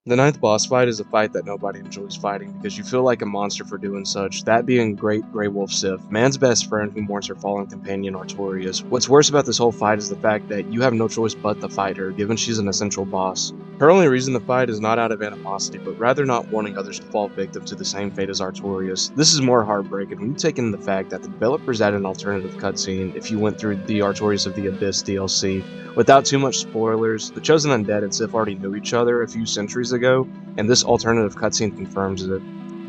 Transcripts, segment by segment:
The ninth boss fight is a fight that nobody enjoys fighting because you feel like a monster for doing such, that being Great Grey Wolf Sif, man's best friend who mourns her fallen companion Artorias. What's worse about this whole fight is the fact that you have no choice but to fight her, given she's an essential boss. Her only reason to fight is not out of animosity, but rather not wanting others to fall victim to the same fate as Artorias. This is more heartbreaking when you take in the fact that the developers added an alternative cutscene if you went through the Artorias of the Abyss DLC. Without too much spoilers, the Chosen Undead and Sif already knew each other a few centuries ago, and this alternative cutscene confirms it.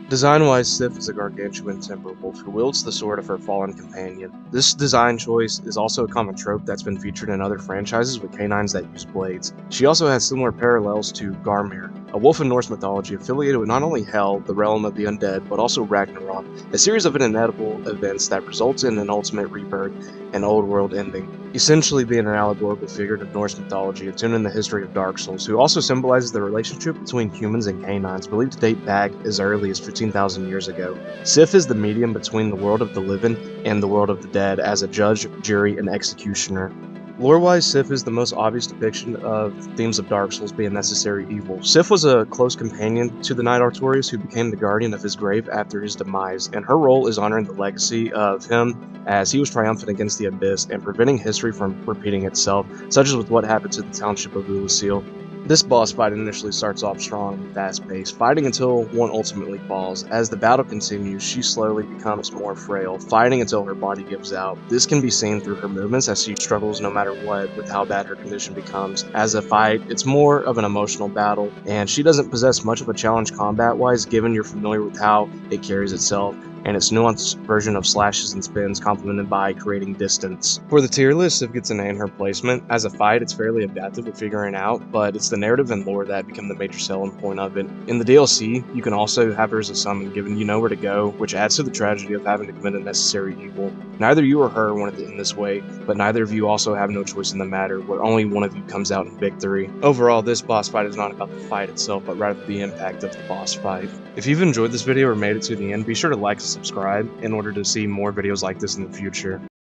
Design-wise, Sif is a gargantuan timber wolf who wields the sword of her fallen companion. This design choice is also a common trope that's been featured in other franchises with canines that use blades. She also has similar parallels to Garmir, a wolf in Norse mythology affiliated with not only Hel, the realm of the undead, but also Ragnarok, a series of inevitable events that results in an ultimate rebirth and old world ending, essentially being an allegorical figure of Norse mythology attuned in the history of Dark Souls, who also symbolizes the relationship between humans and canines, believed to date back as early as 15,000 years ago. Sif is the medium between the world of the living and the world of the dead as a judge, jury, and executioner. Lore-wise, Sif is the most obvious depiction of themes of Dark Souls being necessary evil. Sif was a close companion to the Knight Artorias who became the guardian of his grave after his demise, and her role is honoring the legacy of him as he was triumphant against the Abyss and preventing history from repeating itself, such as with what happened to the township of Ulasil. This boss fight initially starts off strong and fast-paced, fighting until one ultimately falls. As the battle continues, she slowly becomes more frail, fighting until her body gives out. This can be seen through her movements as she struggles no matter what with how bad her condition becomes. As a fight, it's more of an emotional battle, and she doesn't possess much of a challenge combat-wise given you're familiar with how it carries itself and its nuanced version of slashes and spins complemented by creating distance. For the tier list, Sif gets an A in her placement. As a fight, it's fairly adaptive at figuring out, but it's the narrative and lore that become the major selling point of it. In the DLC, you can also have her as a summon given you know where to go, which adds to the tragedy of having to commit a necessary evil. Neither you or her wanted it in this way, but neither of you also have no choice in the matter, where only one of you comes out in victory. Overall, this boss fight is not about the fight itself, but rather the impact of the boss fight. If you've enjoyed this video or made it to the end, be sure to like and subscribe in order to see more videos like this in the future.